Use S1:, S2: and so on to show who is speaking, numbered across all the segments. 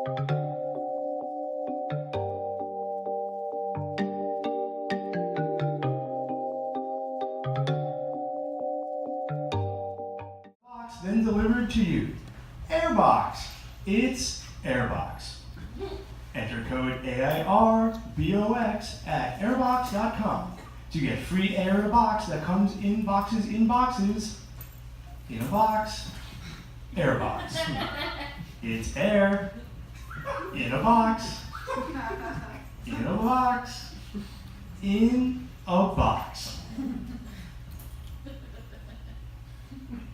S1: Then delivered to you. Airbox. It's Airbox. Enter code AIRBOX at airbox.com to get free air in a box that comes in boxes in boxes. In a box. Airbox. It's air. In a box. In a box. In a box.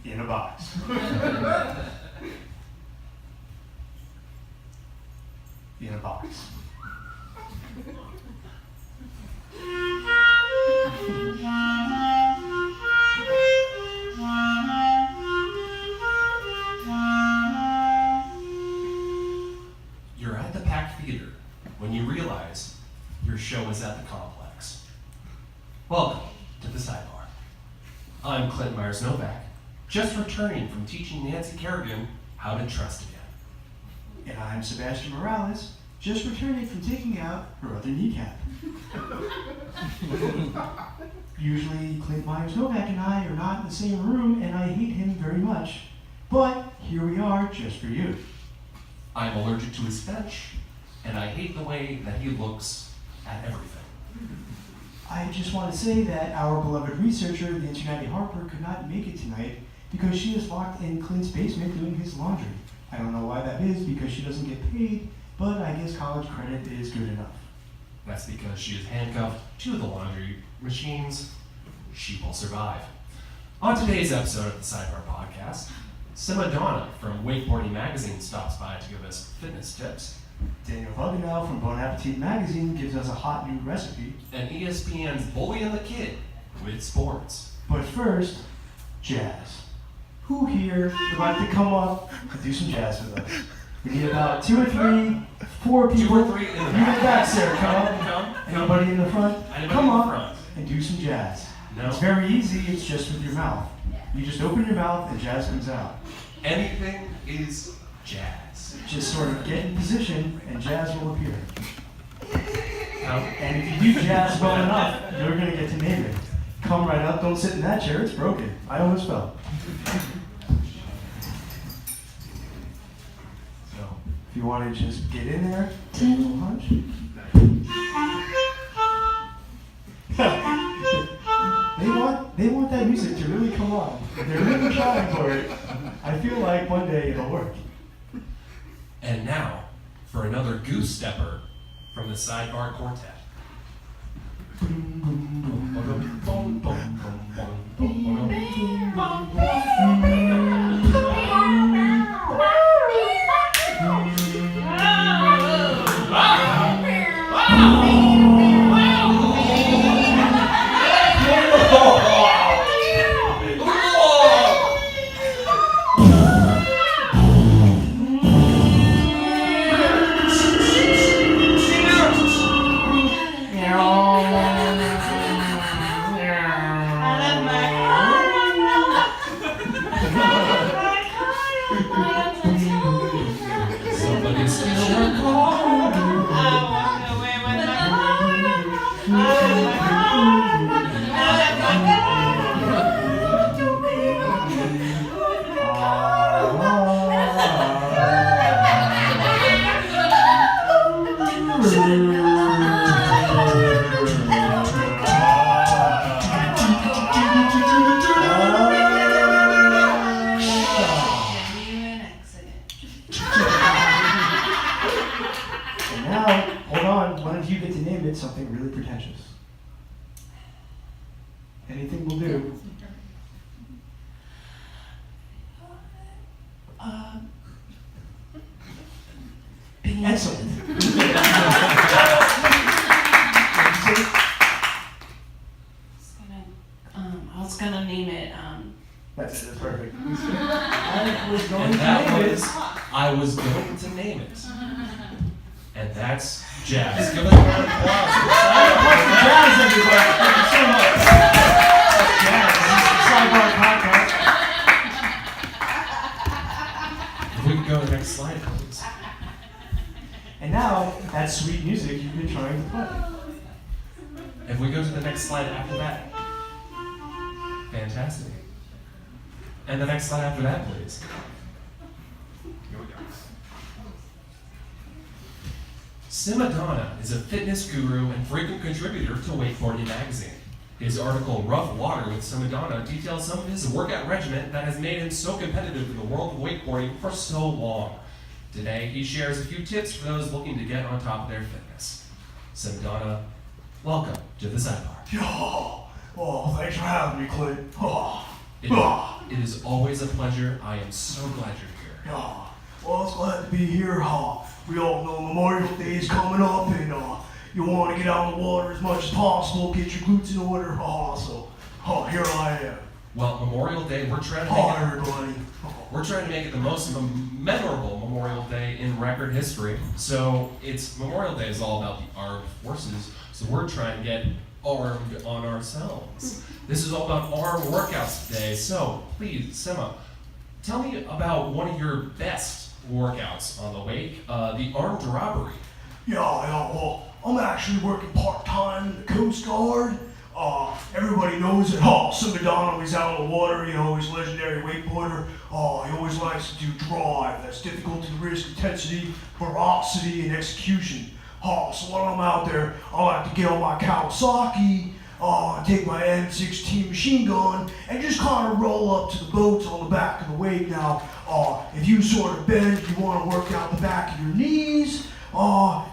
S1: In a box. In a box.
S2: You're at the Pack Theater when you realize your show is at the complex. Welcome to the Sidebar. I'm Clint Myers-Novak, just returning from teaching Nancy Kerrigan how to trust again.
S1: And I'm Sebastian Morales, just returning from taking out her other kneecap. Usually Clint Myers-Novak and I are not in the same room, and I hate him very much. But here we are, just for you.
S2: I'm allergic to his stench, and I hate the way that he looks at everything.
S1: I just want to say that our beloved researcher, the Internet Harper, could not make it tonight because she is locked in Clint's basement doing his laundry. I don't know why that is, because she doesn't get paid, but I guess college credit is good enough.
S2: That's because she is handcuffed to the laundry machines. She will survive. On today's episode of the Sidebar Podcast, Simadonna from Wakeboarding Magazine stops by to give us fitness tips.
S1: Daniel Hugenau from Bon Appetit Magazine gives us a hot new recipe.
S2: And ESPN's Bully and the Kid with sports.
S1: But first, jazz. Who here would like to come up and do some jazz with us? We need about 2 or 3, 4 people.
S2: 2 or 3 in the
S1: You in the
S2: back.
S1: back, Sarah, come up. Anybody in the front?
S2: Anybody
S1: Come
S2: in the
S1: up
S2: front?
S1: and do some jazz.
S2: No.
S1: It's very easy, it's just with your mouth. You just open your mouth and jazz comes out.
S2: Anything is jazz.
S1: Just sort of get in position and jazz will appear.
S2: No?
S1: And if you do jazz well enough, you're going to get to name it. Come right up, don't sit in that chair, it's broken. I almost fell. So, if you want to just get in there, take a little hunch. They want that music to really come on. They're really trying for it. I feel like one day it'll work.
S2: And now, for another goose stepper from the Sidebar Quartet.
S1: Something really pretentious. Anything will do. Excellent.
S3: I was gonna name it.
S1: That's it. That's perfect.
S2: I was going to name it. And that's jazz. Give us a round of applause.
S1: Jazz, everybody. Thank you so much. That's jazz. This is the Sidebar Podcast.
S2: If we could go to the next slide, please.
S1: And now, that sweet music you've been trying to play.
S2: If we go to the next slide after that. Fantastic. And the next slide after that, please. Here we go. Simadonna is a fitness guru and frequent contributor to Wakeboarding magazine. His article, Rough Water with Simadonna, details some of his workout regimen that has made him so competitive in the world of wakeboarding for so long. Today, he shares a few tips for those looking to get on top of their fitness. Simadonna, welcome to the Sidebar.
S1: Oh, thanks for having me, Clint.
S2: It is always a pleasure. I am so glad you're here.
S1: Well, it's glad to be here. We all know Memorial Day is coming up, and you want to get out in the water as much as possible, get your glutes in order. Here I am.
S2: Well, Memorial Day, we're trying to make it the most memorable Memorial Day in record history. So Memorial Day is all about the armed forces. So we're trying to get armed on ourselves. This is all about arm workouts today. So please, Sima, tell me about one of your best workouts on the wake, the armed robbery.
S1: Well, I'm actually working part-time in the Coast Guard. Everybody knows that Simadonna is out on the water, he's a legendary wakeboarder. He always likes to do drive. That's difficulty, risk, intensity, ferocity, and execution. So when I'm out there, I like to get on my Kawasaki, take my M16 machine gun, and just kind of roll up to the boats on the back of the wake. Now, if you sort of bend, if you want to work out the back of your knees,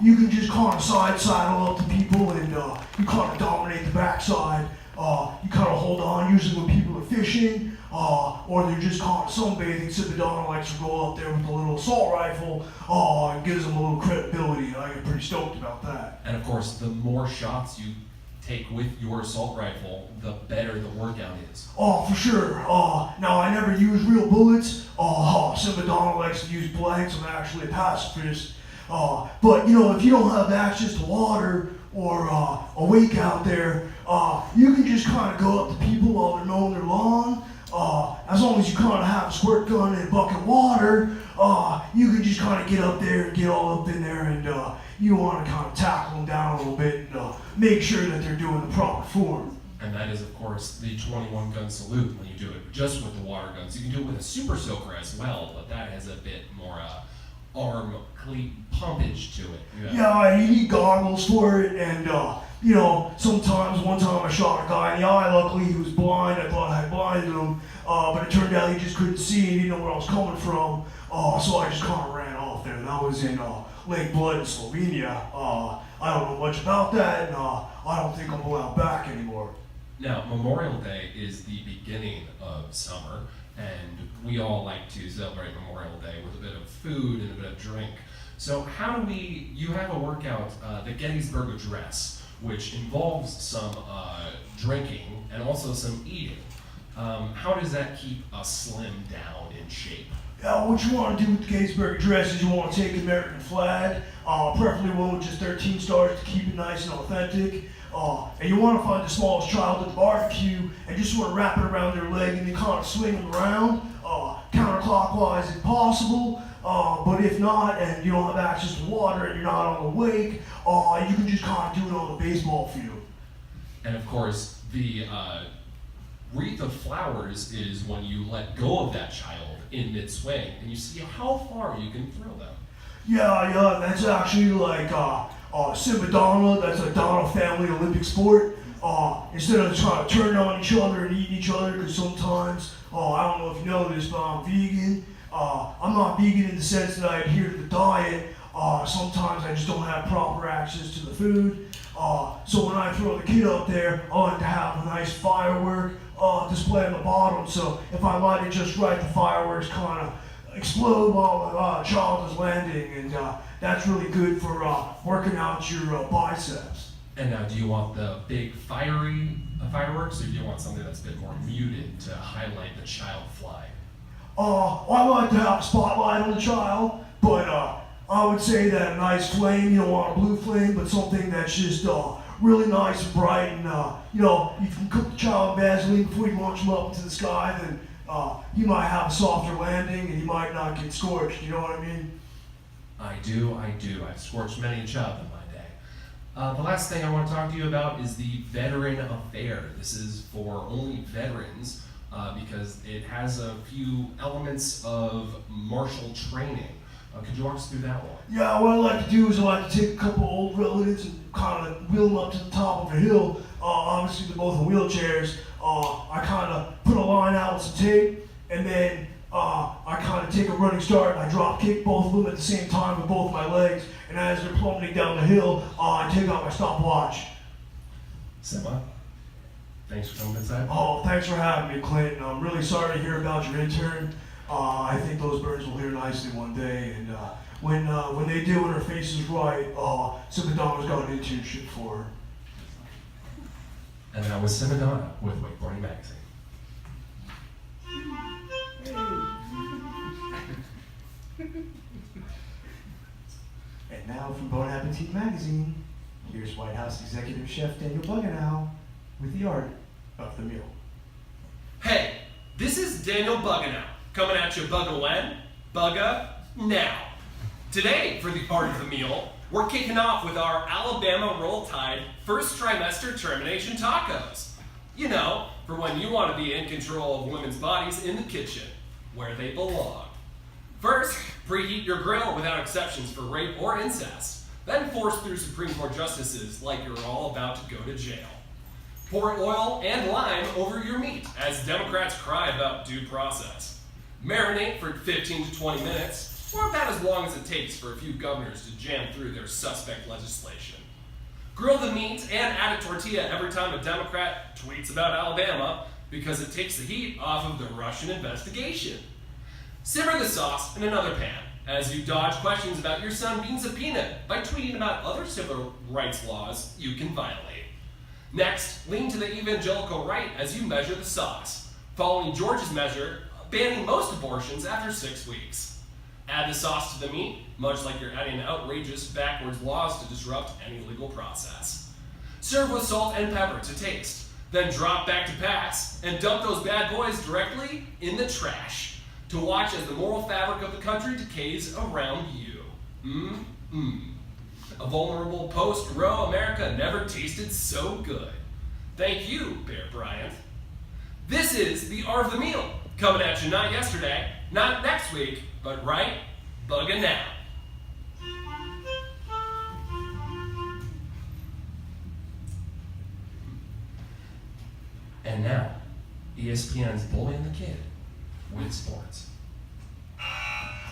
S1: you can just kind of side saddle up to people and you kind of dominate the backside. You kind of hold on, usually when people are fishing or they're just kind of sunbathing. Simadonna likes to roll up there with a little assault rifle and gives them a little credibility. I get pretty stoked about that.
S2: And of course, the more shots you take with your assault rifle, the better the workout is.
S1: For sure. Now, I never use real bullets. Simadonna likes to use blanks. I'm actually a pacifist. But if you don't have access to water or a wake out there, you can just kind of go up to people while they're mowing their lawn. As long as you kind of have a squirt gun and a bucket of water, you can just kind of get up there and get all up in there, and you want to kind of tackle them down a little bit and make sure that they're doing the proper form.
S2: And that is, of course, the 21 gun salute when you do it just with the water guns. You can do it with a super soaker as well, but that has a bit more arm cleat pumpage to it.
S1: Yeah, you need goggles for it, and sometimes one time I shot a guy in the eye. Luckily he was blind. I thought I had blinded him, but it turned out he just couldn't see. He didn't know where I was coming from, so I just kind of ran off there. That was in Lake Blood in Slovenia. I don't know much about that, and I don't think I'm allowed back anymore.
S2: Now, Memorial Day is the beginning of summer, and we all like to celebrate Memorial Day with a bit of food and a bit of drink. So you have a workout, the Gettysburg Address, which involves some drinking and also some eating. How does that keep us slim down in shape?
S1: What you want to do with the Gettysburg Address is you want to take an American flag, preferably one with just 13 stars to keep it nice and authentic. And you want to find the smallest child at the barbecue and just sort of wrap it around their leg and then kind of swing them around, counterclockwise if possible. But if not, and you don't have access to water and you're not on the wake, you can just kind of do it on the baseball field.
S2: And of course, the wreath of flowers is when you let go of that child in mid-swing and you see how far you can throw them.
S1: Yeah, that's actually like Simadonna. That's a Donna family Olympic sport. Instead of trying to turn on each other and eat each other, because sometimes, I don't know if you know this, but I'm vegan. I'm not vegan in the sense that I adhere to the diet. Sometimes I just don't have proper access to the food. So when I throw the kid up there, I like to have a nice firework display on the bottom. So if I light it just right, the fireworks kind of explode while the child is landing, and that's really good for working out your biceps.
S2: And now, do you want the big fiery fireworks, or do you want something that's a bit more muted to highlight the child flying?
S1: I like to have a spotlight on the child, but I would say that a nice flame, you don't want a blue flame, but something that's just really nice and bright, and you can cook the child in Vaseline before you launch them up into the sky, then you might have a softer landing and you might not get scorched, you know what I mean?
S2: I do. I've scorched many a child in my day. The last thing I want to talk to you about is the Veteran Affair. This is for only veterans because it has a few elements of martial training. Could you walk us through that one?
S1: Yeah, what I like to do is I like to take a couple old relatives and kind of wheel them up to the top of a hill. Obviously, they're both in wheelchairs. I kind of put a line out with some tape, and then I kind of take a running start, and I drop kick both of them at the same time with both my legs, and as they're plummeting down the hill, I take out my stopwatch.
S2: Sema, thanks for coming inside.
S1: Oh, thanks for having me, Clinton. I'm really sorry to hear about your intern. I think those birds will hear nicely one day, and when they do, when her face is right, Simadonna's got an internship for her.
S2: And that was Simadonna with Wakeboarding Magazine.
S1: And now from Bon Appetit Magazine, here's White House Executive Chef Daniel Buganow with the art of the meal.
S4: Hey, this is Daniel Buganow, coming at you bugga when? Bugga now. Today, for the art of the meal, we're kicking off with our Alabama Roll Tide first trimester termination tacos. You know, for when you want to be in control of women's bodies in the kitchen, where they belong. First, preheat your grill without exceptions for rape or incest. Then force through Supreme Court justices like you're all about to go to jail. Pour oil and lime over your meat as Democrats cry about due process. Marinate for 15 to 20 minutes, or about as long as it takes for a few governors to jam through their suspect legislation. Grill the meat and add a tortilla every time a Democrat tweets about Alabama because it takes the heat off of the Russian investigation. Simmer the sauce in another pan as you dodge questions about your son being subpoenaed by tweeting about other civil rights laws you can violate. Next, lean to the evangelical right as you measure the sauce, following George's measure, banning most abortions after 6 weeks. Add the sauce to the meat, much like you're adding outrageous backwards laws to disrupt any legal process. Serve with salt and pepper to taste, then drop back to pass and dump those bad boys directly in the trash to watch as the moral fabric of the country decays around you. A vulnerable post-Roe America never tasted so good. Thank you, Bear Bryant. This is the art of the meal, coming at you not yesterday, not next week, but right bugga now.
S2: And now, ESPN's Bullying the Kid with sports.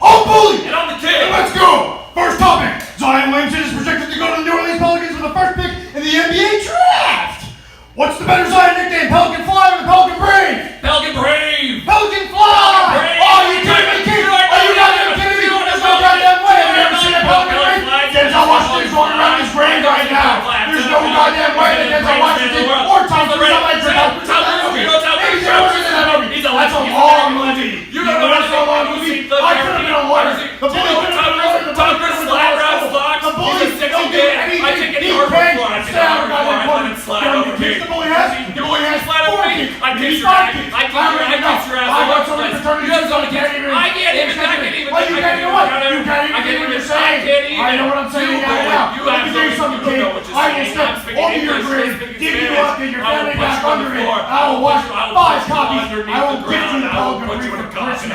S1: Oh, bully!
S4: And I'm the kid!
S1: Let's go! First topic! Zion Williamson is projected to go to the New Orleans Pelicans with the first pick in the NBA draft! What's the better Zion nickname, Pelican Fly or the Pelican Brave?
S4: Pelican Brave!
S1: Pelican Fly!
S4: Brave!
S1: Oh, you kidding me, kid? Are you goddamn kidding me? There's no goddamn way! Have you ever seen a Pelican Brave? Denzel Washington's walking around his grave right now. There's no goddamn way that Denzel Washington or Tom Cruise might drink out. That's a long movie. You know that's a long movie? I could have been a lawyer. The bully could have been a lawyer. The bully could have been a lawyer. The bully don't do anything. He can't stand goddamn bully. The bully has 4 kicks. He's 5 kicks. I got so many fraternities. I can't even. Well, you can't even what? You can't even do what you're saying. I know what I'm saying now. Let me tell you something, kid. I will step over your grave, dig you up, get your family back under it. I will watch 5 copies. I will get you the Pelican Brave for Christmas.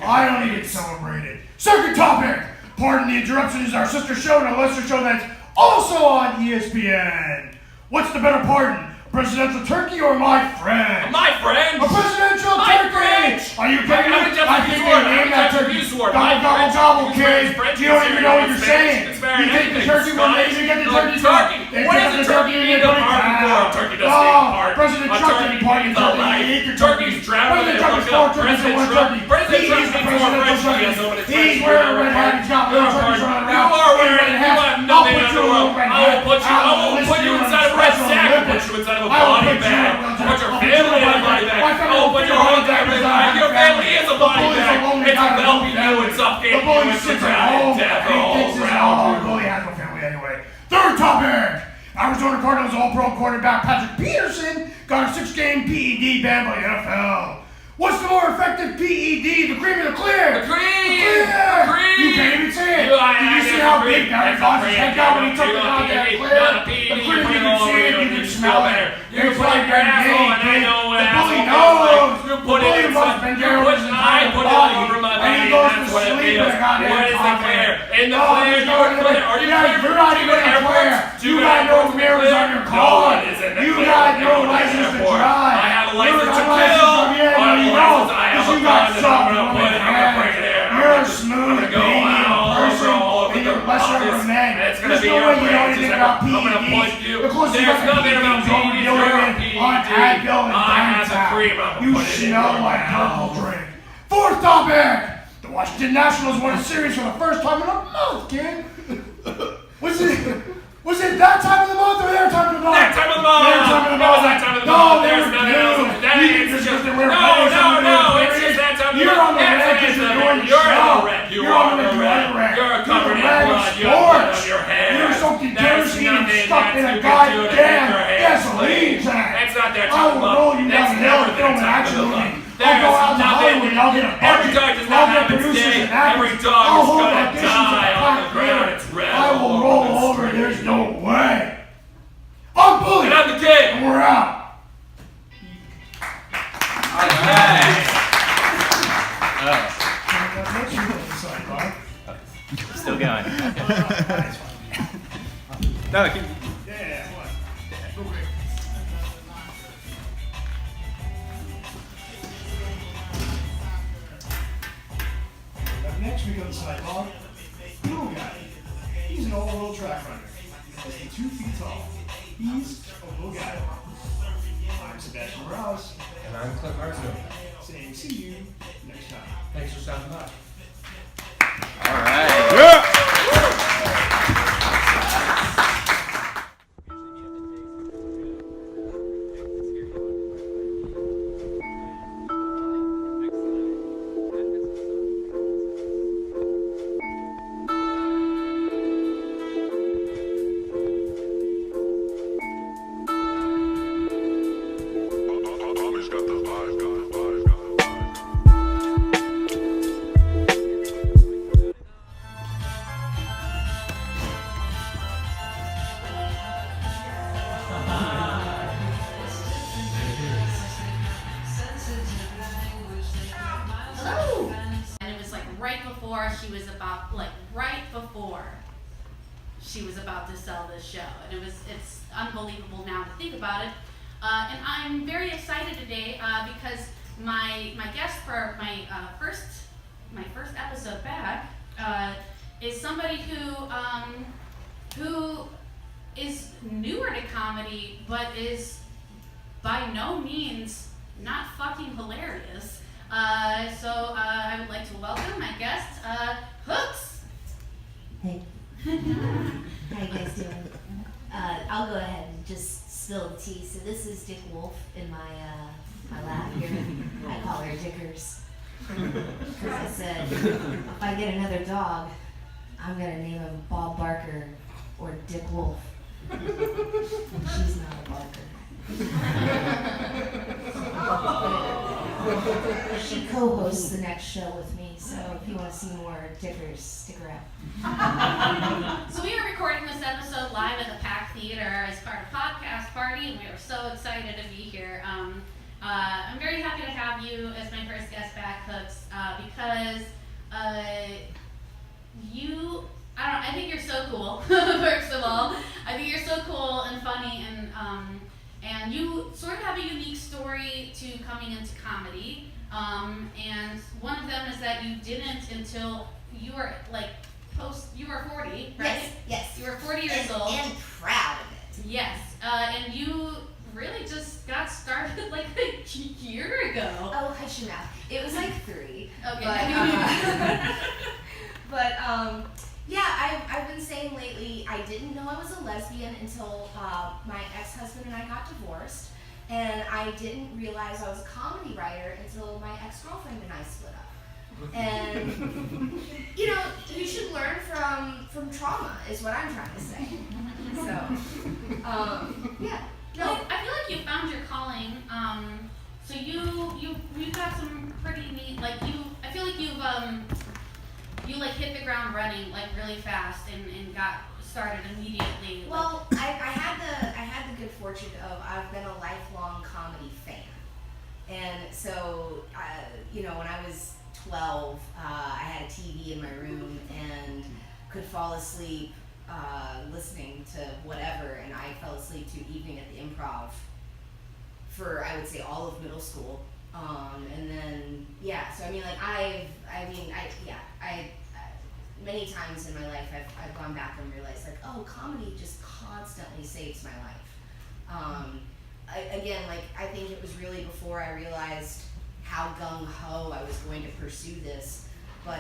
S1: I don't even celebrate it. Second topic. Pardon the interruption, is our sister show and a lesser show that's also on ESPN. What's the better pardon? Presidential turkey or my friend?
S4: My friend!
S1: A presidential turkey! Are you kidding me? I think they named that turkey. Gobble, gobble, gobble, kid. You don't even know what you're saying. You think the turkey will make you get the turkey from?
S4: What is a turkey? You get a turkey doesn't eat part.
S1: President Trump didn't party until he ate your turkey. President Trump is 4 turkeys in 1 turkey. He is the presidential turkey. He's wearing a red hat. He's got little turkeys running around.
S4: You are wearing a hat. I will put you inside a red sack. I will put you inside of a body bag. I'll put your family in a body bag. I will put your whole family in a body bag. Your family is a body bag. It's a helping you and suffocating you and surrounding death all around you.
S1: The bully has no family anyway. Third topic. Arizona Cardinals All-Pro quarterback Patrick Peterson got a 6-game PED ban by the NFL. What's the more effective PED? The cream or the clear?
S4: The cream!
S1: The clear!
S4: The cream!
S1: You can't even say it.
S4: I
S1: how big Barry Bonds' head got when he took the goddamn clear. The clear you can see it, you can smell it.
S4: You put it in asshole and I know what asshole feels like. You put it in I put it over my body and that's what it feels. What is the clear? In the clear, you are clear. Are you clear?
S1: You're not even clear. You got no mirrors on your car. You got no license to drive.
S4: I have a license to kill.
S1: You got something on your head. You're a smooth, baby person, and you're lesser of men. There's no way you know anything about PEDs. Of course,
S4: there's nothing about PEDs. You're a PED. I have the cream.
S1: You smell like purple drink. Fourth topic. The Washington Nationals won a series for the first time in a month, kid. Was it that time of the month or their time of the month?
S4: That time of the month.
S1: Their time of the month.
S4: It was that time of the month. There's nothing else. No. It's just that time of the month.
S1: You're on the red because you're doing the show.
S4: You're on the red. You're covered in blood. You have blood on your hair.
S1: You're soaking kerosene and stuck in a goddamn gasoline tank.
S4: That's not that
S1: I
S4: time of
S1: will
S4: the
S1: roll
S4: month.
S1: you
S4: That's
S1: down the hill
S4: never
S1: and film
S4: that
S1: an
S4: time
S1: action
S4: of the
S1: movie.
S4: month.
S1: I'll go out to Hollywood and I'll get a
S4: Every
S1: budget.
S4: dog does not
S1: I'll get
S4: have its
S1: producers
S4: day.
S1: and actors.
S4: Every dog
S1: I'll
S4: is
S1: hold
S4: gonna
S1: auditions
S4: die
S1: at
S4: on the
S1: Pac
S4: ground.
S1: Theater.
S4: It's red.
S1: I will roll over. There's no way. I'm Bully.
S4: And I'm the kid.
S1: And we're out.
S5: Still going. No, I can.
S1: Yeah, what? Up next we go to Sidebar. Little guy. He's an all-world track runner. He's 2 feet tall. He's a little guy. I'm Sebastian Morales,
S4: And I'm Clint Marsden.
S1: saying see you next time.
S4: Thanks for stopping by.
S5: All right.
S6: Tommy's got the vibe, got the vibe.
S7: Hello. And it was like right before she was about to sell this show, and it's unbelievable now to think about it. And I'm very excited today because my guest for my first episode back is somebody who is newer to comedy, but is by no means not fucking hilarious. So I would like to welcome my guest, Hooks.
S8: Hey. How you guys doing? I'll go ahead and just spill the tea. So this is Dick Wolf in my lap here. I call her Dickers. Because I said, if I get another dog, I'm going to name him Bob Barker or Dick Wolf. She's not a Barker. She co-hosts the next show with me, so if you want to see more Dickers, stick around.
S7: So we are recording this episode live at the Pack Theater as part of Podcast Party, and we are so excited to be here. I'm very happy to have you as my first guest back, Hooks, because I think you're so cool, first of all. I think you're so cool and funny, and you sort of have a unique story to coming into comedy. And one of them is that you didn't until you were you were 40, right?
S8: Yes.
S7: You were 40 years old.
S8: And proud of it.
S7: Yes. And you really just got started like a year ago.
S8: Oh, hush your mouth. It was like 3.
S7: Okay.
S8: But yeah, I've been saying lately I didn't know I was a lesbian until my ex-husband and I got divorced, and I didn't realize I was a comedy writer until my ex-girlfriend and I split up. And you should learn from trauma is what I'm trying to say. So yeah.
S7: No, I feel like you found your calling. So you've got some pretty neat, I feel like you've hit the ground running like really fast and got started immediately?
S8: Well, I had the good fortune of I've been a lifelong comedy fan, and so when I was 12, I had a TV in my room and could fall asleep listening to whatever, and I fell asleep to Evening at the Improv for, I would say, all of middle school. And then, so I mean, like, many times in my life, I've gone back and realized, like, oh, comedy just constantly saves my life. I think it was really before I realized how gung-ho I was going to pursue this, but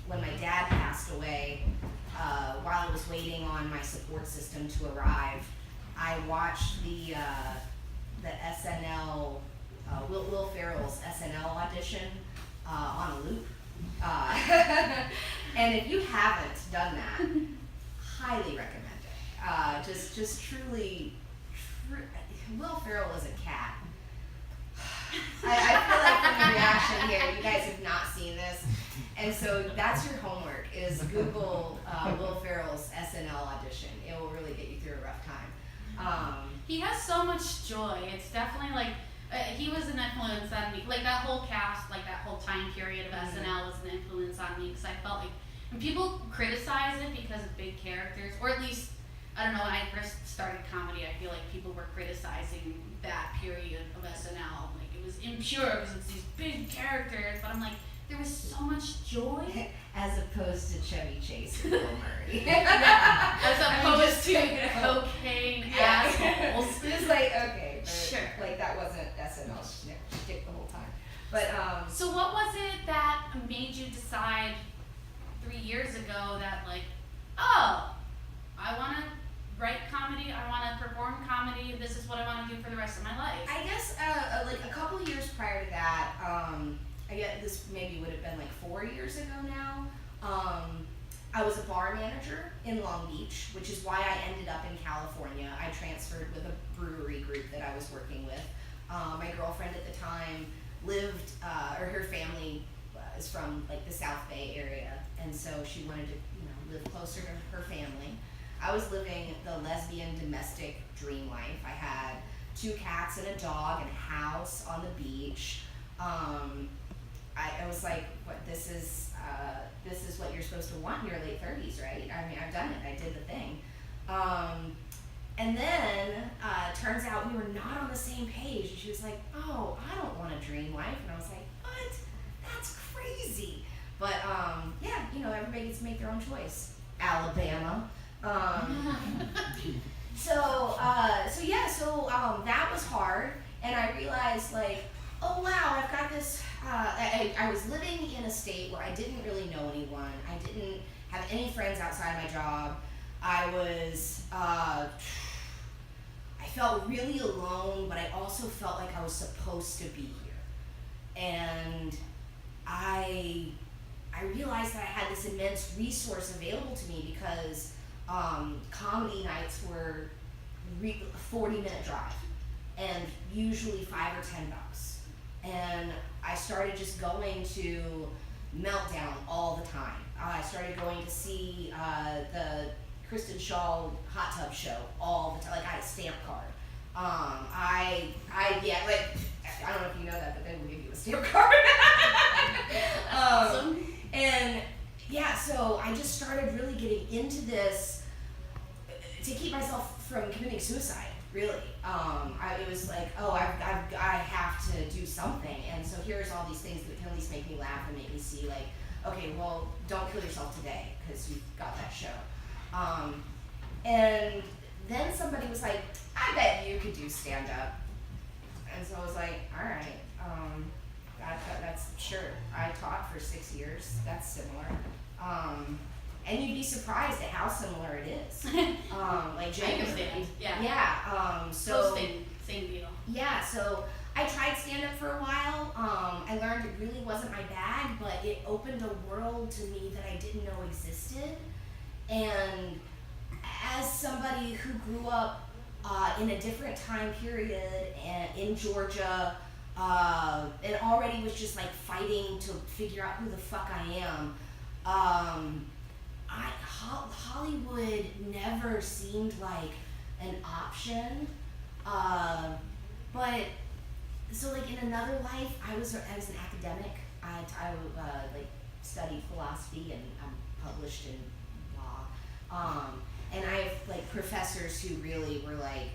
S8: when my dad passed away, while I was waiting on my support system to arrive, I watched the SNL, Will Ferrell's SNL audition on a loop. And if you haven't done that, highly recommend it. Just truly, Will Ferrell is a cat. I feel like from the reaction here, you guys have not seen this. And so that's your homework, is Google Will Ferrell's SNL audition. It will really get you through a rough time.
S7: He has so much joy. It's definitely like, he was an influence on me. Like that whole cast, like that whole time period of SNL was an influence on me, because I felt like when people criticize it because of big characters, or at least, I don't know, when I first started comedy, I feel like people were criticizing that period of SNL. Like it was impure because it's these big characters, but I'm like, there was so much joy.
S8: As opposed to Chevy Chase and Bill Murray.
S7: As opposed to cocaine assholes.
S8: It's like, okay, but
S7: Sure.
S8: like that wasn't SNL shtick the whole time. But
S7: So what was it that made you decide 3 years ago that like, oh, I want to write comedy, I want to perform comedy, this is what I want to do for the rest of my life?
S8: I guess like a couple of years prior to that, I guess this maybe would have been like 4 years ago now. I was a bar manager in Long Beach, which is why I ended up in California. I transferred with a brewery group that I was working with. My girlfriend at the time lived, or her family is from like the South Bay area, and so she wanted to, live closer to her family. I was living the lesbian domestic dream life. I had 2 cats and a dog and a house on the beach. I was like, what, this is what you're supposed to want in your late 30s, right? I mean, I've done it. I did the thing. And then, turns out we were not on the same page. And she was like, oh, I don't want a dream life. And I was like, what? That's crazy. But, everybody gets to make their own choice. Alabama. So that was hard. And I realized, like, oh wow, I've got this, I was living in a state where I didn't really know anyone. I didn't have any friends outside my job. I was, I felt really alone, but I also felt like I was supposed to be here. And I realized that I had this immense resource available to me because comedy nights were 40-minute drive, and usually $5 or $10. And I started just going to Meltdown all the time. I started going to see the Kristen Shaw hot tub show all the time. Like, I had a stamp card. I don't know if you know that, but they will give you a stamp card.
S7: Awesome.
S8: And yeah, so I just started really getting into this to keep myself from committing suicide. Really, it was like, oh, I have to do something, and so here's all these things that can at least make me laugh and make me see, like, okay, well, don't kill yourself today because you've got that show. And then somebody was like, I bet you could do stand up, and so I was like, all right, that's sure. I taught for 6 years. That's similar. And you'd be surprised at how similar it is. Like genuinely.
S7: Yeah.
S8: Yeah.
S7: So same deal.
S8: Yeah. So I tried stand up for a while. I learned it really wasn't my bag, but it opened a world to me that I didn't know existed. And as somebody who grew up in a different time period and in Georgia, and already was just like fighting to figure out who the fuck I am. Hollywood never seemed like an option. But so like in another life, I was an academic. I like studied philosophy and I'm published in law. And I have like professors who really were like,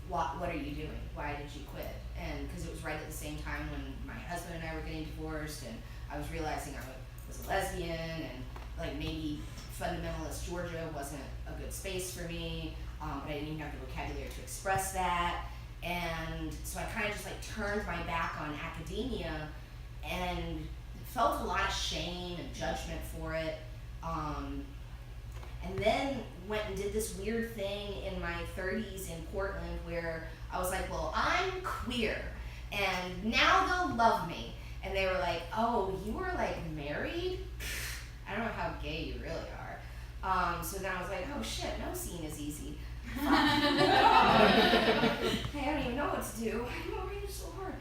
S8: what are you doing? Why did you quit? And because it was right at the same time when my husband and I were getting divorced, and I was realizing I was a lesbian, and like maybe fundamentalist Georgia wasn't a good space for me, but I didn't even have the vocabulary to express that. And so I kind of just like turned my back on academia and felt a lot of shame and judgment for it. And then went and did this weird thing in my 30s in Portland where I was like, well, I'm queer and now they'll love me. And they were like, oh, you were like married? I don't know how gay you really are. So then I was like, oh shit, no scene is easy. I don't even know what to do. I read it so hard.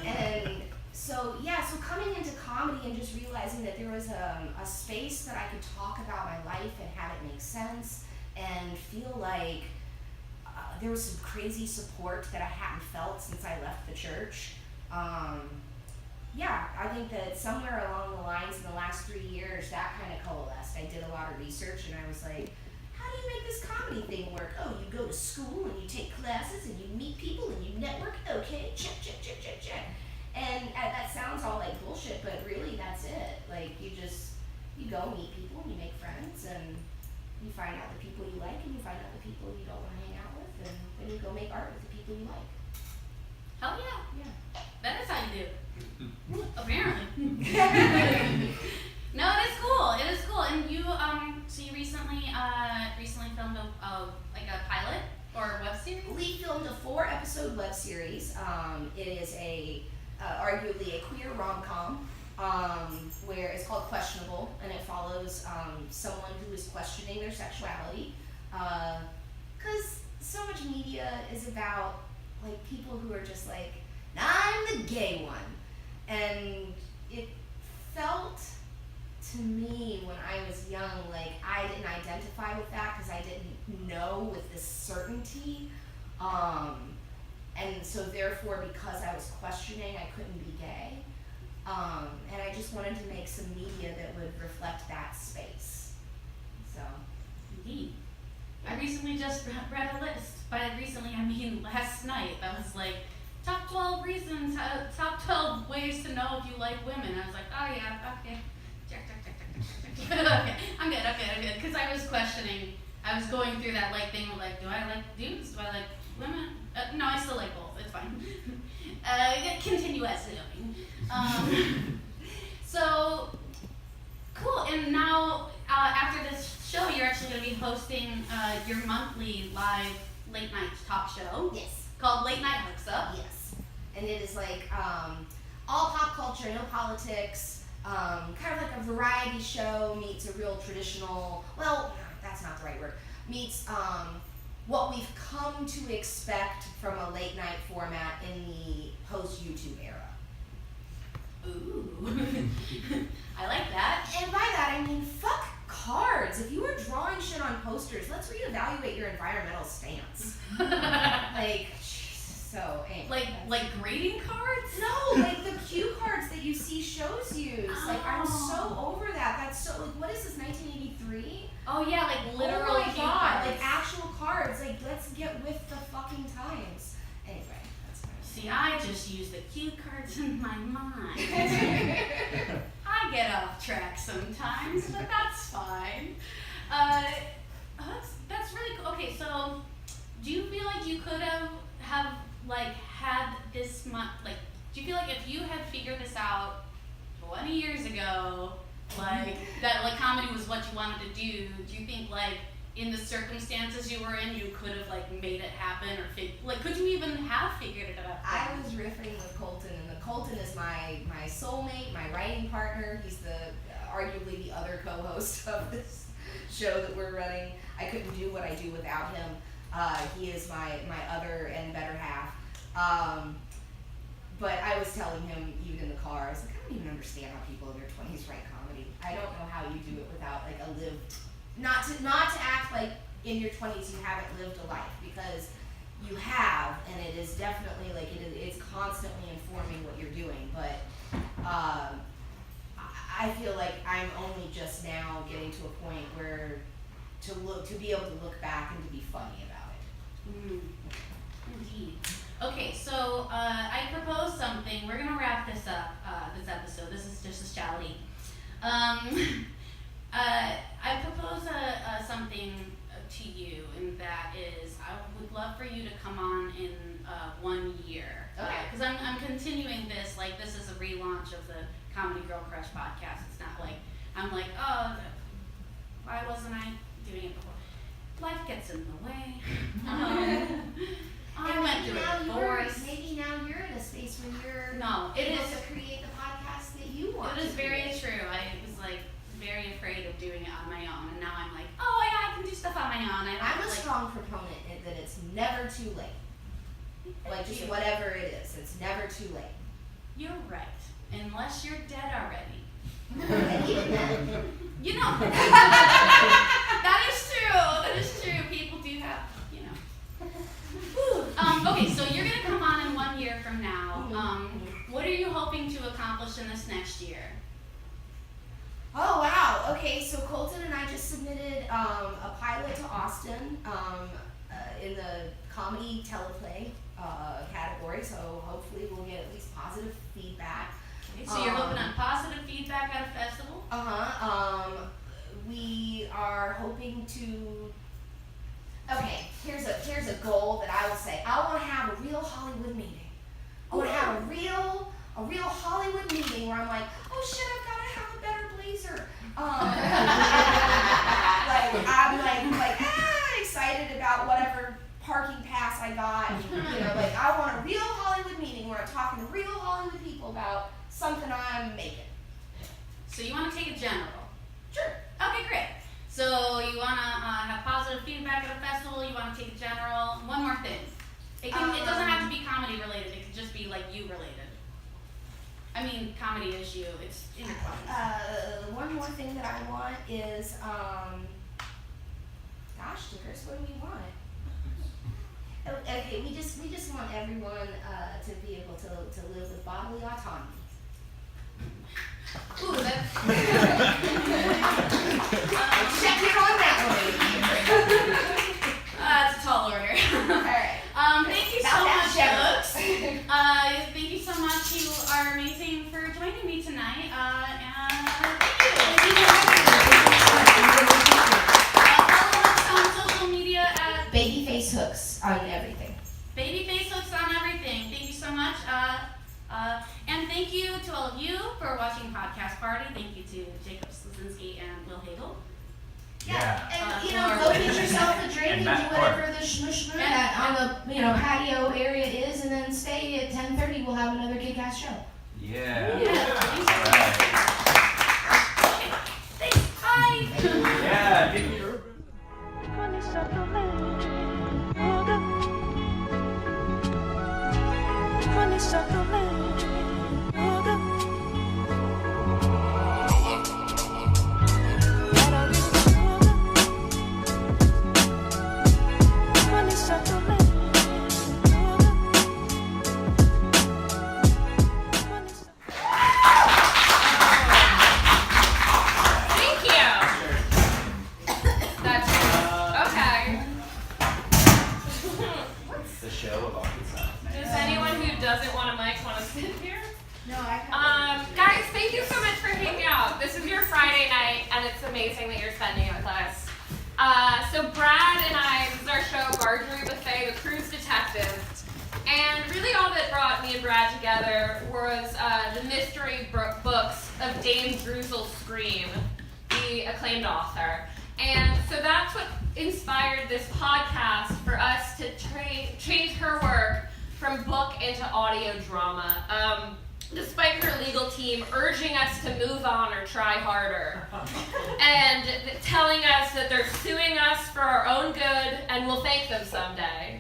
S8: And so coming into comedy and just realizing that there was a space that I could talk about my life and have it make sense and feel like there was some crazy support that I hadn't felt since I left the church. I think that somewhere along the lines in the last 3 years that kind of coalesced. I did a lot of research and I was like, how do you make this comedy thing work? Oh, you go to school and you take classes and you meet people and you network. Okay, check. And that sounds all like bullshit, but really that's it. Like you go meet people and you make friends and you find out the people you like and you find out the people you don't want to hang out with, and then you go make art with the people you like.
S7: Hell yeah.
S8: Yeah.
S7: That is how you do it. Apparently. No, it is cool. It is cool. And you so you recently filmed a pilot or a web series?
S8: We filmed a 4-episode web series. It is arguably a queer rom-com, where it's called Questionable, and it follows someone who is questioning their sexuality. Because so much media is about like people who are just like, I'm the gay one. And it felt to me when I was young like I didn't identify with that because I didn't know with this certainty. And so therefore, because I was questioning, I couldn't be gay. And I just wanted to make some media that would reflect that space. So.
S7: Indeed. I recently just read a list. By recently, I mean last night. That was like, top 12 reasons, top 12 ways to know if you like women. I was like, oh yeah, okay. Check. Okay, I'm good. Because I was questioning, I was going through that like thing of like, do I like dudes? Do I like women? No, I still like both. It's fine. Continue as knowing. So cool. And now after this show, you're actually going to be hosting your monthly live late night talk show.
S8: Yes.
S7: Called Late Night Hooks Up.
S8: Yes. And it is like all pop culture, no politics, kind of like a variety show meets a real traditional, well, that's not the right word, meets what we've come to expect from a late night format in the post-YouTube era.
S7: Ooh. I like that.
S8: And by that I mean, fuck cards. If you were drawing shit on posters, let's reevaluate your environmental stance. Like, so anyway.
S7: Like grading cards?
S8: No, like the cue cards that you see shows use. Like, I'm so over that. That's so, like, what is this, 1983?
S7: Oh yeah, like literal
S8: oh my
S7: cue
S8: God,
S7: cards.
S8: like actual cards. Like, let's get with the fucking times. Anyway, that's fine.
S7: See, I just use the cue cards in my mind. I get off track sometimes, but that's fine. That's really cool. Okay, so do you feel like you could have like had this much, like, do you feel like if you had figured this out 20 years ago, like that like comedy was what you wanted to do you think like in the circumstances you were in, you could have like made it happen, or could you even have figured it out?
S8: I was riffing with Colton, and Colton is my soulmate, my writing partner. He's arguably the other co-host of this show that we're running. I couldn't do what I do without him. He is my other and better half. But I was telling him, even in the car, I was like, I don't even understand how people in their 20s write comedy. I don't know how you do it without like a lived, not to act like in your 20s you haven't lived a life, because you have, and it is definitely like it's constantly informing what you're doing. But I feel like I'm only just now getting to a point where to be able to look back and to be funny about it.
S7: Indeed. Okay, so I propose something. We're gonna wrap this up. This episode. This is just a shouty. I propose something to you, and that is, I would love for you to come on in 1 year.
S8: Okay.
S7: Because I'm continuing this, like this is a relaunch of the Comedy Girl Crush podcast. It's not like I'm like, oh, why wasn't I doing it before? Life gets in the way. I went through a divorce.
S8: Maybe now you're in a space where you're
S7: it
S8: able
S7: is.
S8: to create the podcast that you want.
S7: It is
S8: to
S7: very
S8: create.
S7: true. I was like very afraid of doing it on my own, and now I'm like, oh yeah, I can do stuff on my own.
S8: I'm a strong proponent that it's never too late. Like just whatever it is, it's never too late.
S7: You're right, unless you're dead already.
S8: And even then,
S7: You know, that is true. That is true. People do have, you know. Okay, so you're gonna come on in 1 year from now. What are you hoping to accomplish in this next year?
S8: oh wow. Okay, so Colton and I just submitted a pilot to Austin in the comedy teleplay category. So hopefully we'll get at least positive feedback.
S7: Okay, so you're hoping on positive feedback at a festival?
S8: We are hoping to. Okay, here's a goal that I will say. I want to have a real Hollywood meeting. I want to have a real Hollywood meeting where I'm like, oh shit, I've got to have a better blazer. Like I'm like excited about whatever parking pass I got. Like I want a real Hollywood meeting where I'm talking to real Hollywood people about something I'm making.
S7: So you want to take a general?
S8: Sure.
S7: Okay, great. So you want to have positive feedback at a festival. You want to take a general. One more thing. It doesn't have to be comedy related. It could just be like you related. I mean, comedy is you. It's intertwined.
S8: One more thing that I want is, gosh, Chris, what do we want? Okay, we just want everyone to be able to live with bodily autonomy.
S7: Ooh, that's
S8: Check in on that one.
S7: that's a tall order.
S8: All right.
S7: Thank you so
S8: About
S7: much,
S8: that,
S7: folks. Thank you so much. You are amazing for joining me tonight. And thank you. Follow us on social media at
S8: Babyface hooks on everything.
S7: Babyface Hooks on everything. Thank you so much. And thank you to all of you for watching Podcast Party. Thank you to Jacob Slazinski and Will Hagel.
S8: Yeah, and
S7: for-
S8: go get yourself a drink and do
S5: Matt
S8: whatever the shmush on the patio area is, and then stay at 10:30. We'll have another kick-ass show.
S5: Yeah.
S7: Thanks. Bye.
S5: Yeah. Give me your
S9: Thank you. That's okay.
S5: the show of awkward silence.
S9: Does anyone who doesn't want a mic want to sit here?
S8: No, I
S9: Guys, thank you so much for hanging out. This is your Friday night, and it's amazing that you're spending it with us. So Brad and I, this is our show, Barjory Buffet, the Cruise Detectives. And really all that brought me and Brad together was the mystery books of Dame Druzel Scream, the acclaimed author. And so that's what inspired this podcast for us to change her work from book into audio drama. Despite her legal team urging us to move on or try harder, and telling us that they're suing us for our own good and we'll thank them someday.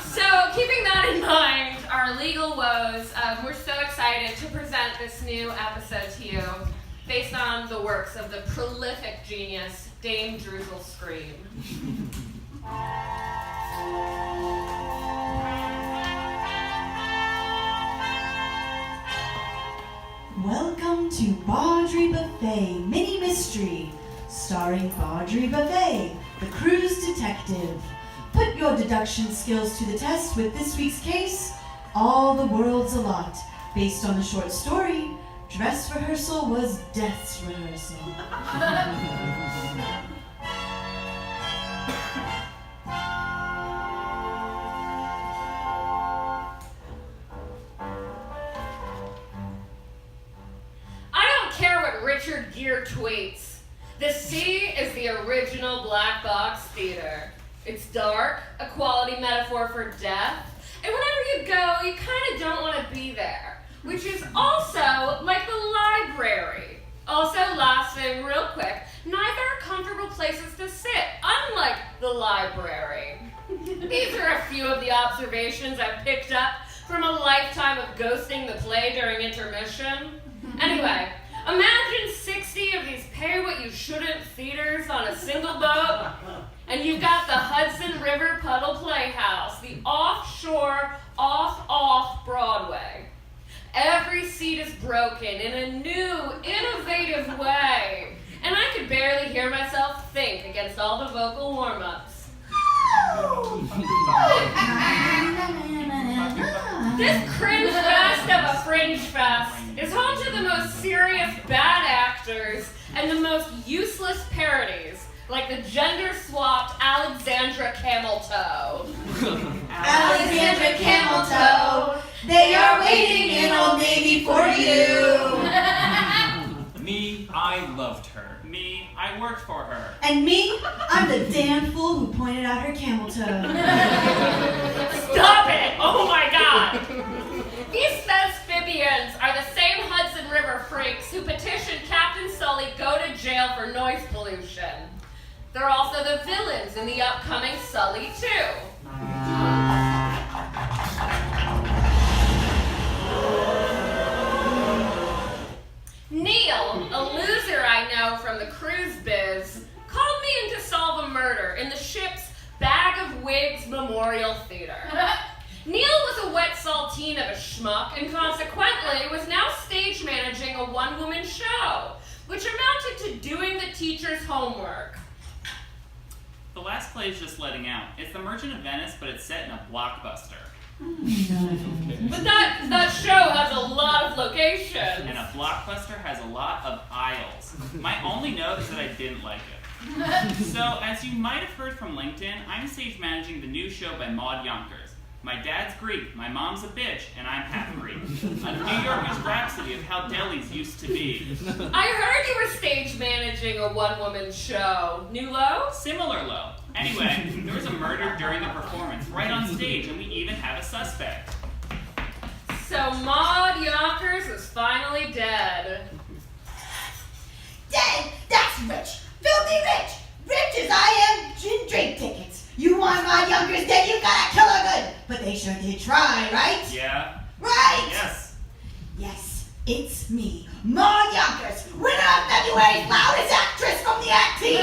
S9: So keeping that in mind, our legal woes, we're so excited to present this new episode to you based on upon the works of the prolific genius Dame Droozle Scream.
S3: Welcome to Barjory Buffet Mini Mystery, starring Barjory Buffet, the cruise detective. Put your deduction skills to the test with this week's case, All the World's a Lot, based on the short story, Dress Rehearsal Was Death's Rehearsal.
S9: Richard Gere tweets, "The sea is the original black box theater. It's dark, a quality metaphor for death, and whenever you go, you kind of don't want to be there, which is also like the library. Also, last thing, real quick, neither are comfortable places to sit, unlike the library." These are a few of the observations I've picked up from a lifetime of ghosting the play during intermission. Anyway, imagine 60 of these pay-what-you-shouldn't theaters on a single boat, and you've got the Hudson River Puddle Playhouse, the offshore, off Broadway. Every seat is broken in a new, innovative way, and I could barely hear myself think against all the vocal warm-ups. This cringe fest of a fringe fest is home to the most serious bad actors and the most useless parodies, like the gender-swapped Alexandra Cameltoe.
S3: Alexandra Cameltoe, they are waiting in Old Navy for you.
S5: Me, I loved her. Me, I worked for her.
S3: And me, I'm the damn fool who pointed out her camel toe.
S9: Stop it! Oh my god! These thespians are the same Hudson River freaks who petitioned Captain Sully go to jail for noise pollution. They're also the villains in the upcoming Sully 2. Neil, a loser I know from the cruise biz, called me in to solve a murder in the ship's Bag of Wigs Memorial Theater. Neil was a wet saltine of a schmuck and consequently was now stage managing a one-woman show, which amounted to doing the teacher's homework.
S10: The last play is just letting out. It's The Merchant of Venice, but it's set in a blockbuster.
S9: But that show has a lot of locations.
S10: And a blockbuster has a lot of aisles. My only note is that I didn't like it. So, as you might have heard from LinkedIn, I'm stage managing the new show by Maud Yonkers. My dad's Greek, my mom's a bitch, and I'm half Greek. A New Yorker's rhapsody of how delis used to be.
S9: I heard you were stage managing a one-woman show. New low?
S10: Similar low. Anyway, there was a murder during the performance, right on stage, and we even have a suspect.
S9: So Maud Yonkers is finally dead.
S11: Dead? That's rich. Filthy rich. Rich as I am in drink tickets. You want my Yonkers dead, you gotta kill her good. But they sure did try, right?
S10: Yeah.
S11: Right?
S10: Yes.
S11: Yes, it's me, Maud Yonkers, winner of February's loudest actress from the act teams.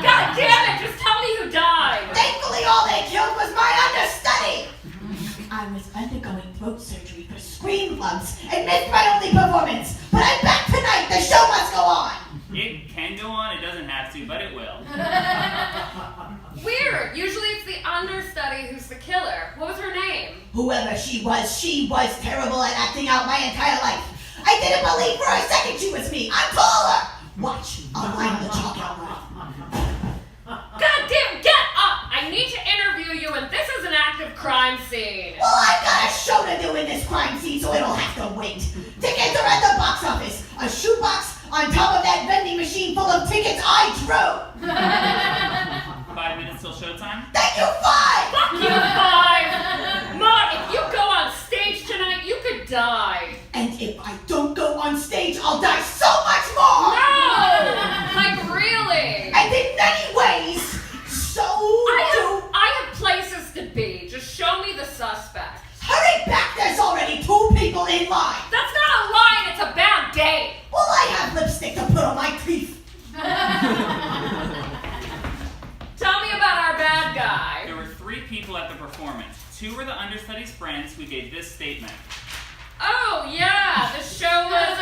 S9: God damn it, just tell me who died.
S11: Thankfully, all they killed was my understudy.
S3: I was undergoing throat surgery for
S11: Scream lumps and missed my only performance. But I'm back tonight, the show must go on.
S10: It can go on, it doesn't have to, but it will.
S9: Weird. Usually it's the understudy who's the killer. What was her name?
S11: Whoever she was terrible at acting out my entire life. I didn't believe for a second she was me. I'm taller. Watch, I'll line the chalk out right.
S9: God damn, get up! I need to interview you and this is an active crime scene.
S11: Well, I've got a show to do in this crime scene, so it'll have to wait. Tickets are at the box office. A shoebox on top of that vending machine full of tickets I drew.
S10: 5 minutes till showtime?
S11: Thank you, 5!
S9: Fuck you, 5! Maud, if you go on stage tonight, you could die.
S11: And if I don't go on stage, I'll die so much more!
S9: No! Like really?
S11: And in many ways, so
S9: I have places to be. Just show me the suspect.
S11: Hurry back, there's already 2 people in line.
S9: That's not a line, it's a bad date.
S11: Well, I have lipstick to put on my
S10: Two were the understudy's friends who gave this statement.
S9: Oh yeah, the show was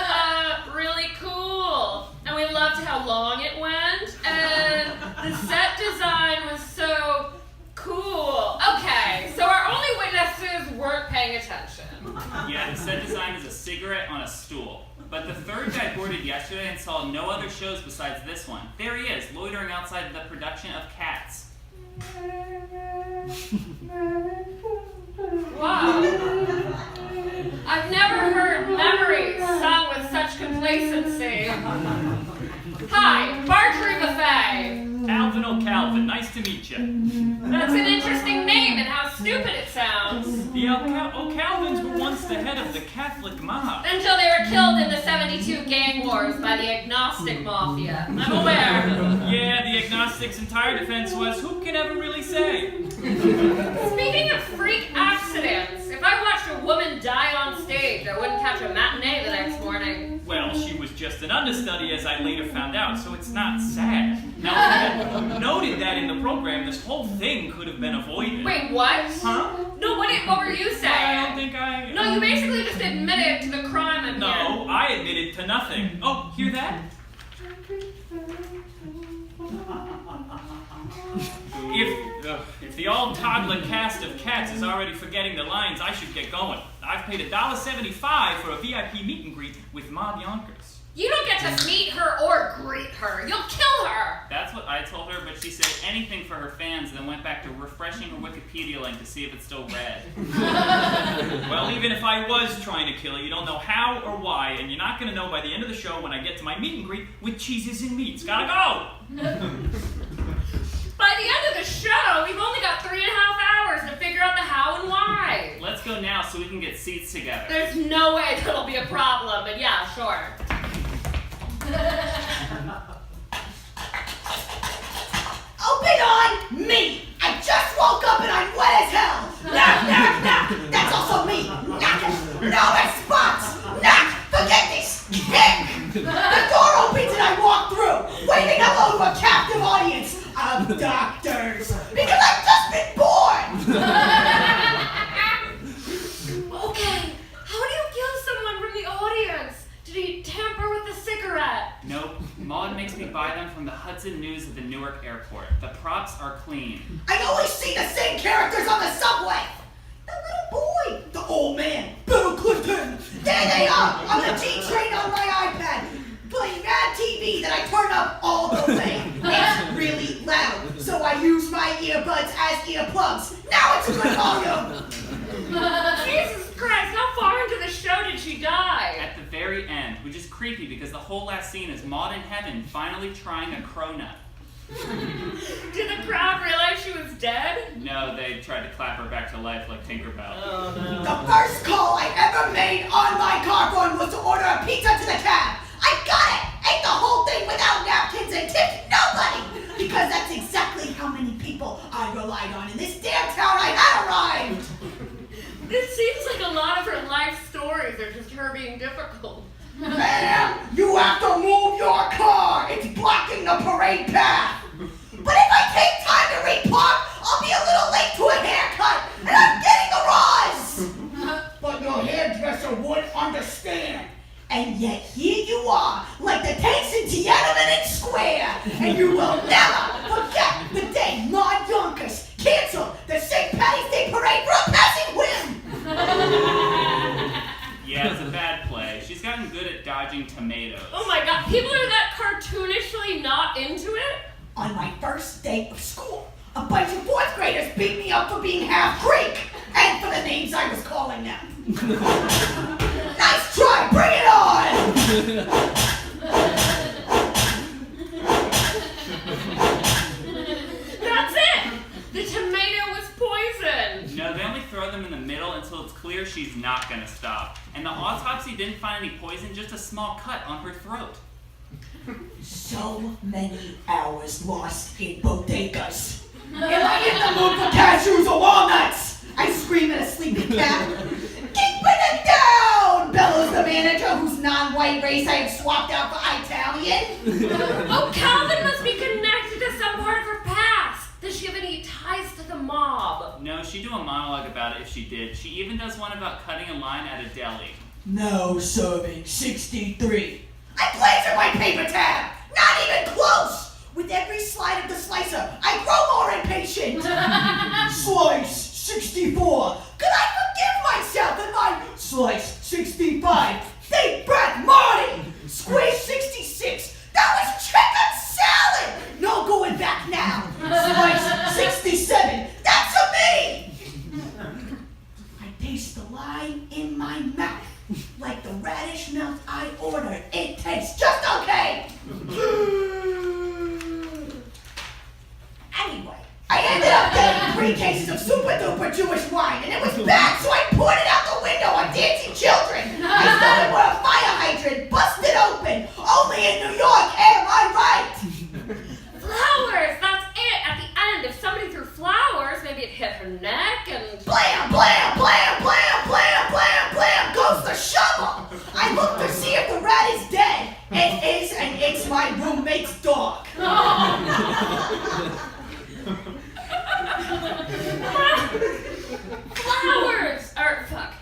S9: really cool, and we loved how long it went, and the set design was so cool. Okay, so our only witnesses weren't paying attention.
S10: Yeah, the set design is a cigarette on a stool. But the third guy boarded yesterday and saw no other shows besides this one. There he is, loitering outside the production of Cats.
S9: Wow. I've never heard Memories sung with such complacency. Hi, Barjory Buffet.
S10: Alvin O'Calvin, nice to meet you.
S9: That's an interesting name and how stupid it sounds.
S10: The O'Calvins were once the head of the Catholic mob.
S9: Until they were killed in the 72 gang wars by the agnostic mafia. I'm aware.
S10: Yeah, the agnostic's entire defense was, who can ever really say?
S9: Speaking of freak accidents, if I watched a woman die on stage, I wouldn't catch a matinee the next morning.
S10: Well, she was just an understudy, as I later found out, so it's not sad. Now, if I had noted that in the program, this whole thing could have been avoided.
S9: Wait, what?
S10: Huh?
S9: No, what were you saying?
S10: I don't think I...
S9: No, you basically just admitted to the crime again.
S10: No, I admitted to nothing. Oh, hear that? If the all-toddler cast of Cats is already forgetting the lines, I should get going. I've paid $1.75 for a VIP meet and greet with Maud Yonkers.
S9: You don't get to meet her or greet her. You'll kill her.
S10: That's what I told her, but she said anything for her fans, then went back to refreshing her Wikipedia link to see if it's still red. Well, even if I was trying to kill you, you don't know how or why, and you're not going to know by the end of the show when I get to my meet and greet with cheeses and meats. Gotta go!
S9: By the end of the show, we've only got 3.5 hours to figure out the how and why.
S10: Let's go now so we can get seats together.
S9: There's no way that'll be a problem, but yeah, sure.
S11: Open on me! I just woke up and I'm wet as hell! Knock, knock, knock! That's also me! Knock! No response! Knock! Forget this! Kick! The door opens and I walk through, waving hello to a captive audience of doctors! Because I've just been born!
S9: Okay, how do you kill someone from the audience? Did he tamper with the cigarette?
S10: Nope. Maud makes me buy them from the Hudson News at the Newark airport. The props are clean.
S11: I always see the same characters on the subway! The little boy! The old man! Bill Clinton! There they are! On the G-train on my iPad! Playing Mad TV that I turn up all the way. It's really loud, so I use my earbuds as earplugs. Now it's good volume!
S9: Jesus Christ, how far into the show did she die?
S10: At the very end, which is creepy because the whole last scene is Maud in heaven finally trying a cronut.
S9: Did the crowd realize she was dead?
S10: No, they tried to clap her back to life like Tinkerbell.
S9: Oh no.
S11: The first call I ever made on my car phone was to order a pizza to the cab. I got it! Ate the whole thing without napkins and tipped nobody! Because that's exactly how many people I relied on in this damn town I had arrived!
S9: This seems like a lot of her life stories are just her being difficult.
S11: Ma'am, you have to move your car! It's blocking the parade path! But if I take time to repark, I'll be a little late to a haircut, and I'm getting the Roz! But your hairdresser wouldn't understand. And yet here you are, like the tanks in Tiananmen Square, and you will never forget the day Maud Yonkers canceled the St. Patty's Day parade for a passing whim!
S10: Yeah, it's a bad play. She's gotten good at dodging tomatoes.
S9: Oh my god, people are that cartoonishly not into it?
S11: On my first day of school, a bunch of 4th graders beat me up for being half Greek, and for the names I was calling them. Nice try, bring it on!
S9: That's it! The tomato was poisoned!
S10: No, they only throw them in the middle until it's clear she's not gonna stop. And the autopsy didn't find any poison, just a small cut on her throat.
S11: So many hours lost in bodegas. Am I in the mood for cashews or walnuts? I scream at a sleeping cat. Keeping it down! Bellows the manager whose non-white race I have swapped out for Italian.
S9: Oh, Calvin must be connected to some part of her past. Does she have any ties to the mob?
S10: No, she'd do a monologue about it if she did. She even does one about cutting a line at a deli.
S11: No serving 63. I glaze my paper tab! Not even close! With every slide of the slicer, I grow more impatient! Slice 64. Could I forgive myself if I slice 65? Deep breath, Marty! Squeeze 66. That was chicken salad! No going back now. Slice 67. That's a me! I taste the line in my mouth. Like the radish melt I ordered. It tastes just okay! Anyway, I ended up getting 3 cases of super duper Jewish wine, and it was bad, so I poured it out the window on dancing children. I started with a fire hydrant, busted open. Only in New York, am I right?
S9: Flowers, that's it. At the end, if somebody threw flowers, maybe it hit her neck and...
S11: Blam, blam, blam, blam, blam, blam, blam goes the shovel. I look to see if the rat is dead. It is, and it's my roommate's dog.
S9: Flowers! Fuck.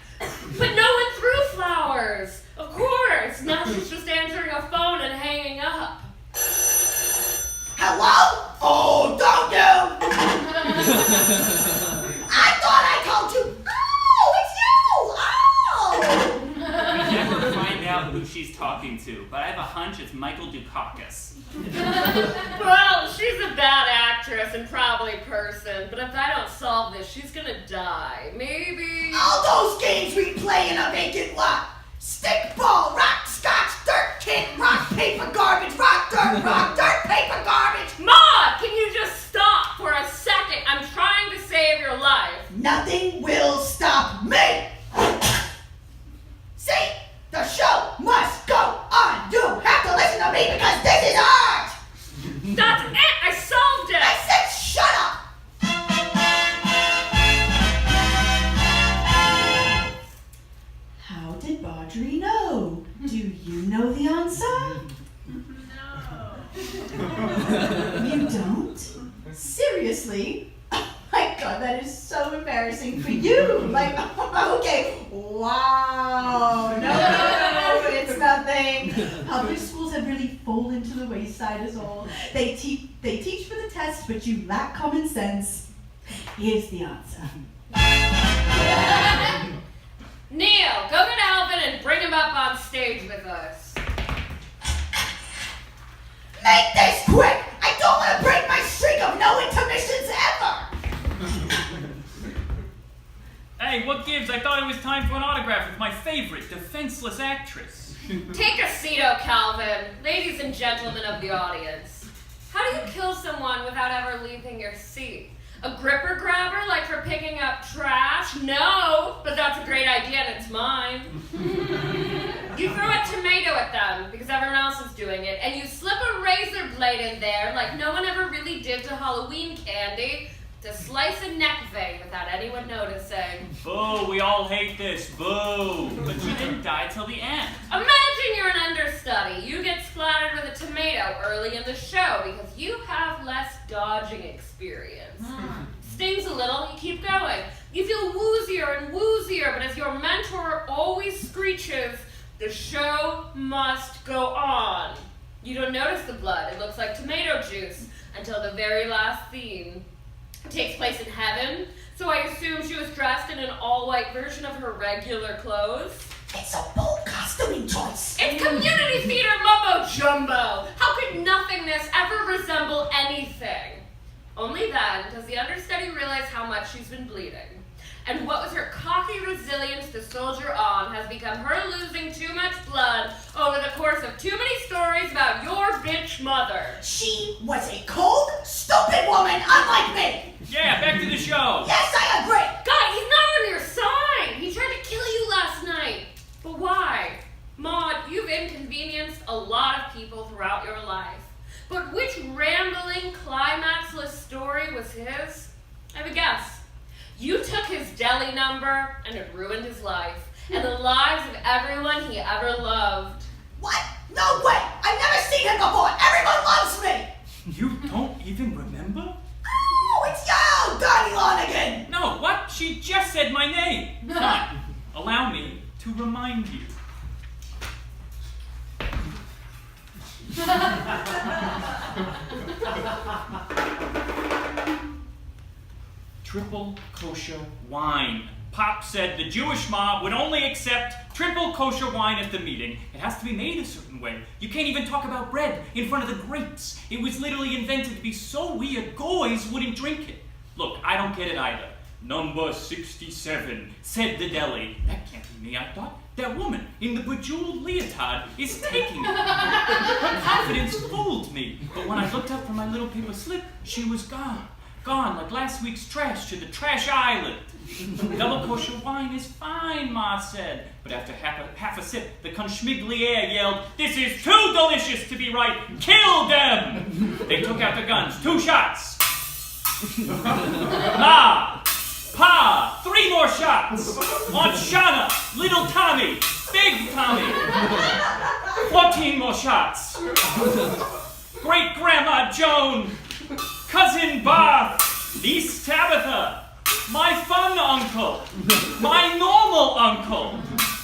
S9: But no one threw flowers. Of course. Now she's just answering a phone and hanging up.
S11: Hello? Oh, don't you? I thought I told you. Oh, it's you. Oh.
S10: We never find out who she's talking to, but I have a hunch it's Michael Dukakis.
S9: Well, she's a bad actress and probably person, but if I don't solve this, she's gonna die. Maybe...
S11: All those games we play in a vacant lot. Stickball, rock, scotch, dirt, kid, rock, paper, garbage, rock, dirt, paper, garbage.
S9: Maud, can you just stop for a second? I'm trying to save your life.
S11: Nothing will stop me. See? The show must go on. You have to listen to me because this is art.
S9: That's it. I solved it.
S11: I said shut up.
S3: How did Barjory know? Do you know the answer?
S7: No.
S3: You don't? Seriously? Oh my god, that is so embarrassing for you. Like, okay, wow. No, it's nothing. Public schools have really fallen to the wayside is all. They teach for the test, but you lack common sense. Here's the answer.
S9: Neil, go get Alvin and bring him up on stage with us.
S11: Make this quick. I don't want to break my streak of no intermissions ever.
S10: Hey, what gives? I thought it was time for an autograph with my favorite defenseless actress.
S9: Take a seat, Calvin. Ladies and gentlemen of the audience. How do you kill someone without ever leaving your seat? A gripper grabber like for picking up trash? No, but that's a great idea and it's mine. You throw a tomato at them because everyone else is doing it, and you slip a razor blade in there like no one ever really did to Halloween candy to slice a neck vein without anyone noticing.
S10: Boo, we all hate this. Boo. But she didn't die till the end.
S9: Imagine you're an understudy. You get splattered with a tomato early in the show because you have less dodging experience. Stings a little, you keep going. You feel woozier and woozier, but as your mentor always screeches, the show must go on. You don't notice the blood. It looks like tomato juice until the very last scene. It takes place in heaven, so I assume she was dressed in an all-white version of her regular clothes.
S11: It's a bold costuming choice.
S9: It's community theater mumbo-jumbo. How could nothingness ever resemble anything? Only then does the understudy realize how much she's been bleeding. And what was her cocky resilience to soldier on has become her losing too much blood over the course of too many stories about your bitch mother.
S11: She was a cold, stupid woman unlike me.
S10: Yeah, back to the show.
S11: Yes, I agree.
S9: God, he's not on your side. He tried to kill you last night. But why? Maud, you've inconvenienced a lot of people throughout your life. But which rambling, climaxless story was his? I have a guess. You took his deli number, and it ruined his life, and the lives of everyone he ever loved.
S11: What? No way! I've never seen him before! Everyone loves me!
S10: You don't even remember?
S11: Oh, it's you! little Danny Lonigan!
S10: No, what? She just said my name. Fine. Allow me to remind you. Triple kosher wine. Pop said the Jewish mob would only accept triple kosher wine at the meeting. It has to be made a certain way. You can't even talk about bread in front of the grapes. It was literally invented to be so weird, goys wouldn't drink it. Look, I don't get it either. Number 67, said the deli. That can't be me, I thought. That woman in the bejeweled leotard is taking it. Her confidence fooled me. But when I looked up from my little paper slip, she was gone. Gone like last week's trash to the trash island. Double kosher wine is fine, Ma said. But after half a sip, the conschmigliere yelled, "This is too delicious to be right! Kill them!" They took out their guns. 2 shots. Ma! Pa! 3 more shots! Aunt Shauna! Little Tommy! Big Tommy! 14 more shots! Great-Grandma Joan! Cousin Bob! Niece Tabitha! My fun uncle! My normal uncle!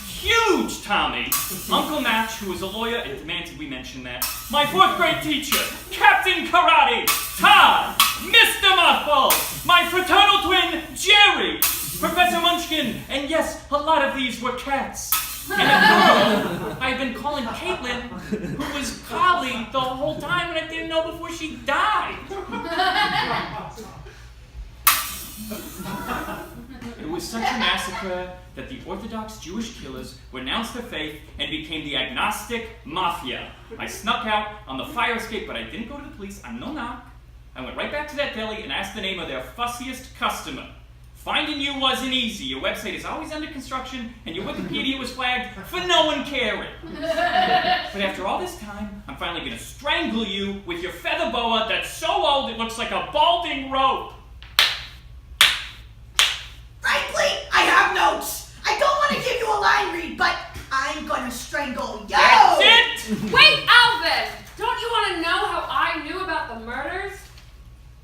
S10: Huge Tommy! Uncle Match, who was a lawyer and demanded we mention that. My 4th grade teacher! Captain Karate! Todd! Mr. Muffle! My fraternal twin, Jerry! Professor Munchkin! And yes, a lot of these were cats. And a girl I had been calling Caitlin, who was Collie the whole time and I didn't know before she died. It was such a massacre that the Orthodox Jewish killers renounced their faith and became the agnostic mafia. I snuck out on the fire escape, but I didn't go to the police. I'm no knock. I went right back to that deli and asked the name of their fussiest customer. Finding you wasn't easy. Your website is always under construction, and your Wikipedia was flagged for no one caring. But after all this time, I'm finally going to strangle you with your feather boa that's so old it looks like a balding rope.
S11: Frankly, I have notes. I don't want to give you a line read, but I'm gonna strangle you.
S10: That's it!
S9: Wait, Alvin! Don't you want to know how I knew about the murders?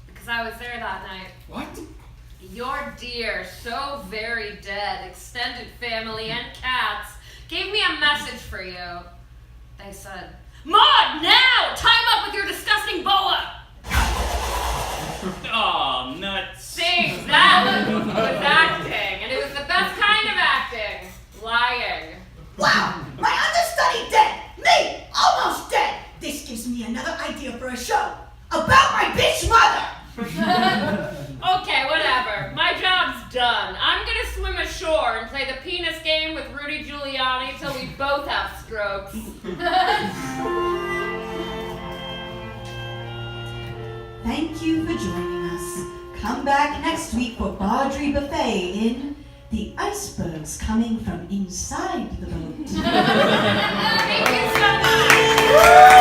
S9: Because I was there that night.
S10: What?
S9: Your dear, so very dead, extended family and cats gave me a message for you. They said, "Maud, now! Tie him up with your disgusting boa!"
S10: Oh, nuts.
S9: See, that was acting, and it was the best kind of acting. Lying.
S11: Wow, my understudy dead. Me, almost dead. This gives me another idea for a show about my bitch mother.
S9: Okay, whatever. My job's done. I'm gonna swim ashore and play the penis game with Rudy Giuliani till we both have strokes.
S3: Thank you for joining us. Come back next week for Barjory Buffet in The Icebergs Coming from Inside the Boat.
S9: Thank you so much.